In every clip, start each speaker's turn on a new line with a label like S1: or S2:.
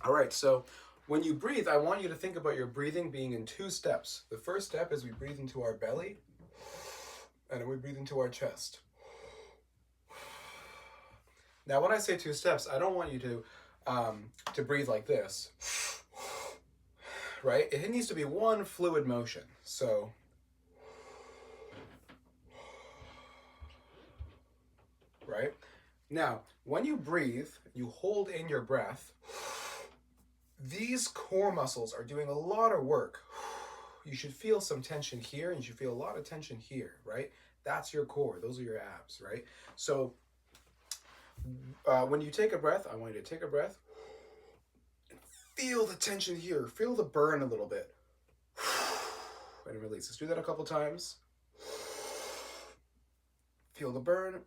S1: All right, so when you breathe, I want you to think about your breathing being in two steps. The first step is we breathe into our belly, and then we breathe into our chest. Now, when I say two steps, I don't want you to breathe like this, right? It needs to be one fluid motion. So, right? Now, when you breathe, you hold in your breath. These core muscles are doing a lot of work. You should feel some tension here, and you should feel a lot of tension here, right? That's your core. Those are your abs, right? So, when you take a breath, I want you to take a breath. Feel the tension here. Feel the burn a little bit. And release. Let's do that a couple times. Feel the burn.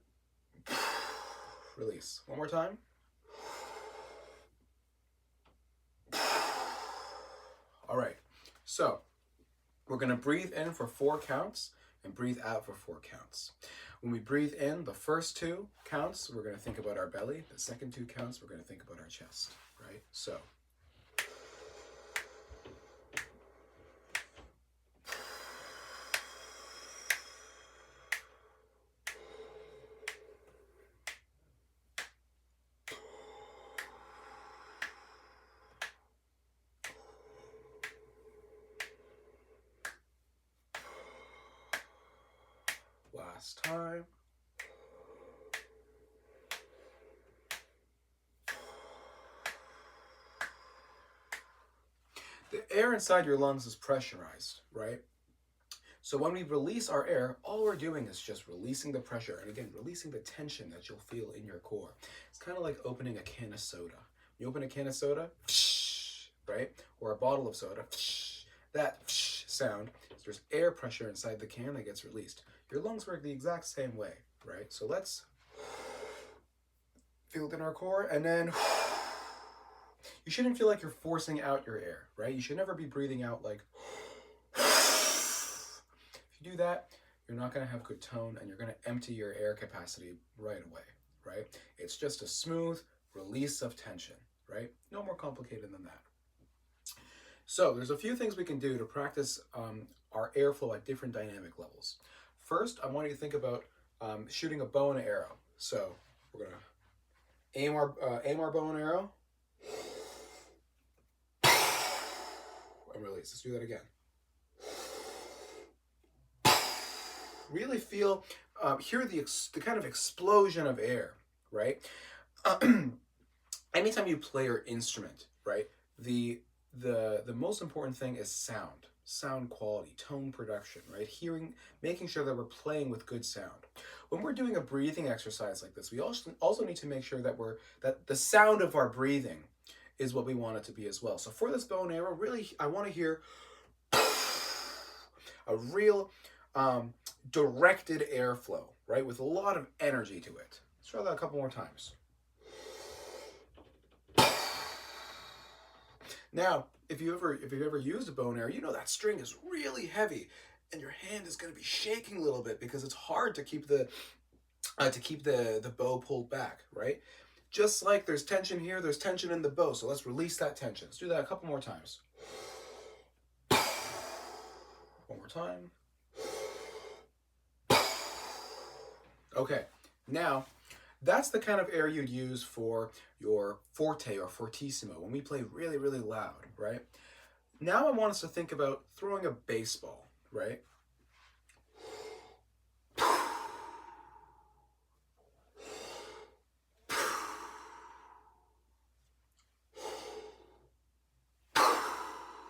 S1: Release. One more time. All right. So, we're going to breathe in for 4 counts and breathe out for 4 counts. When we breathe in the first 2 counts, we're going to think about our belly. The second 2 counts, we're going to think about our chest, right? So, last time. The air inside your lungs is pressurized, right? So when we release our air, all we're doing is just releasing the pressure and again, releasing the tension that you'll feel in your core. It's kind of like opening a can of soda. You open a can of soda, right? Or a bottle of soda, that sound, there's air pressure inside the can that gets released. Your lungs work the exact same way, right? So let's feel it in our core and then you shouldn't feel like you're forcing out your air, right? You should never be breathing out like if you do that, you're not going to have good tone and you're going to empty your air capacity right away, right? It's just a smooth release of tension, right? No more complicated than that. So there's a few things we can do to practice our airflow at different dynamic levels. First, I want you to think about shooting a bow and arrow. So we're gonna aim our bow and arrow and release. Let's do that again. Really feel, hear the kind of explosion of air, right? Anytime you play your instrument, right, the most important thing is sound quality, tone production, right? Hearing, making sure that we're playing with good sound. When we're doing a breathing exercise like this, we also need to make sure that the sound of our breathing is what we want it to be as well. So for this bow and arrow, really, I want to hear a real directed airflow, right, with a lot of energy to it. Let's try that a couple more times. Now, if you've ever used a bow and arrow, you know that string is really heavy, and your hand is going to be shaking a little bit because it's hard to keep the bow pulled back, right? Just like there's tension here, there's tension in the bow. So let's release that tension. Let's do that a couple more times. One more time. Okay, now that's the kind of air you'd use for your forte or fortissimo when we play really, really loud, right? Now I want us to think about throwing a baseball, right?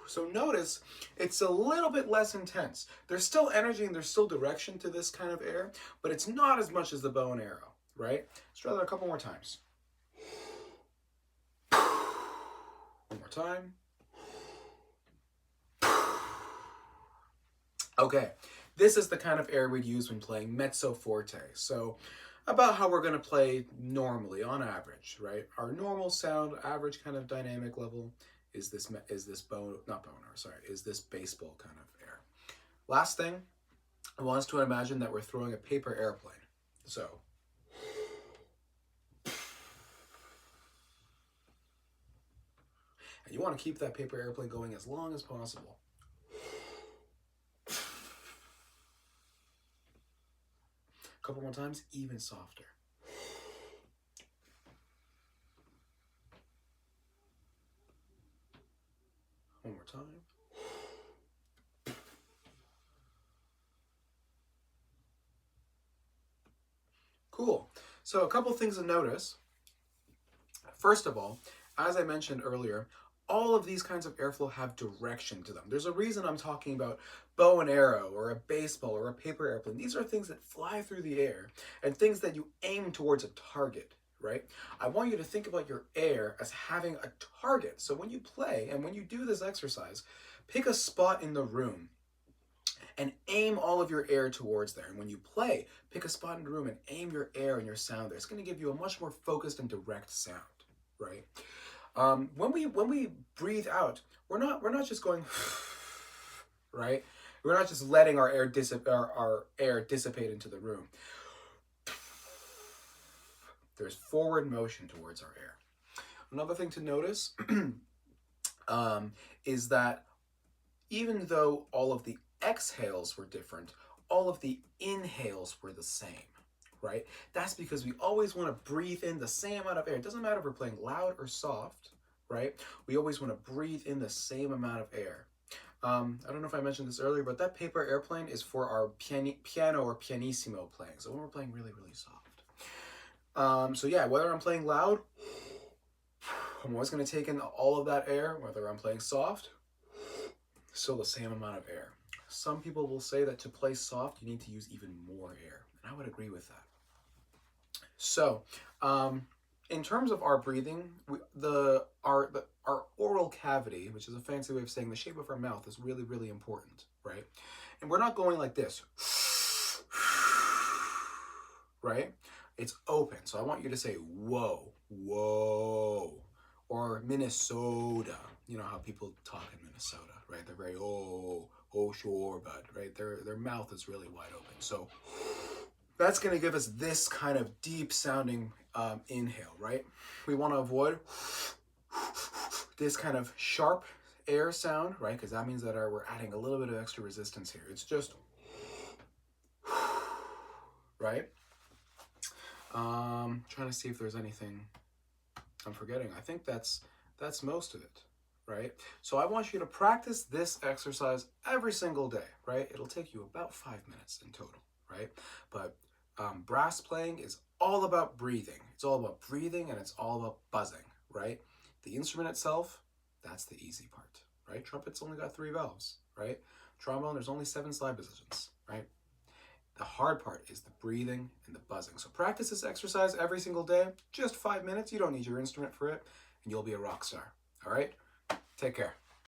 S1: So notice it's a little bit less intense. There's still energy and there's still direction to this kind of air, but it's not as much as the bow and arrow, right? Let's try that a couple more times. One more time. Okay, this is the kind of air we'd use when playing mezzo forte. So about how we're going to play normally on average, right? Our normal sound, average kind of dynamic level is this is this baseball kind of air. Last thing, I want us to imagine that we're throwing a paper airplane. So And you want to keep that paper airplane going as long as possible. A couple more times, even softer. One more time. Cool. So a couple things to notice. First of all, as I mentioned earlier, all of these kinds of airflow have direction to them. There's a reason I'm talking about bow and arrow or a baseball or a paper airplane. These are things that fly through the air and things that you aim towards a target, right? I want you to think about your air as having a target. So when you play and when you do this exercise, pick a spot in the room and aim all of your air towards there. And when you play, pick a spot in the room and aim your air and your sound there. It's going to give you a much more focused and direct sound, right? When we breathe out, we're not just going, right? We're not just letting our air dissipate into the room. There's forward motion towards our air. Another thing to notice is that even though all of the exhales were different, all of the inhales were the same, right? That's because we always want to breathe in the same amount of air. It doesn't matter if we're playing loud or soft, right? We always want to breathe in the same amount of air. I don't know if I mentioned this earlier, but that paper airplane is for our piano or pianissimo playing. So when we're playing really, really soft. So yeah, whether I'm playing loud, I'm always going to take in all of that air. Whether I'm playing soft, still the same amount of air. Some people will say that to play soft, you need to use even more air. And I would agree with that. So, in terms of our breathing, our oral cavity, which is a fancy way of saying the shape of our mouth, is really, really important, right? And we're not going like this, right? It's open. So I want you to say, whoa, whoa, or Minnesota. You know how people talk in Minnesota, right? They're very, oh, sure, bud, right? Their mouth is really wide open. So that's going to give us this kind of deep sounding inhale, right? We want to avoid this kind of sharp air sound, right? Because that means that we're adding a little bit of extra resistance here. It's just, right? Trying to see if there's anything I'm forgetting. I think that's most of it, right? So I want you to practice this exercise every single day, right? It'll take you about 5 minutes in total, right? But brass playing is all about breathing. It's all about breathing and it's all about buzzing, right? The instrument itself, that's the easy part, right? Trumpet's only got 3 valves, right? Trombone, there's only 7 slide positions, right? The hard part is the breathing and the buzzing. So practice this exercise every single day, just 5 minutes. You don't need your instrument for it, and you'll be a rock star. All right? Take care.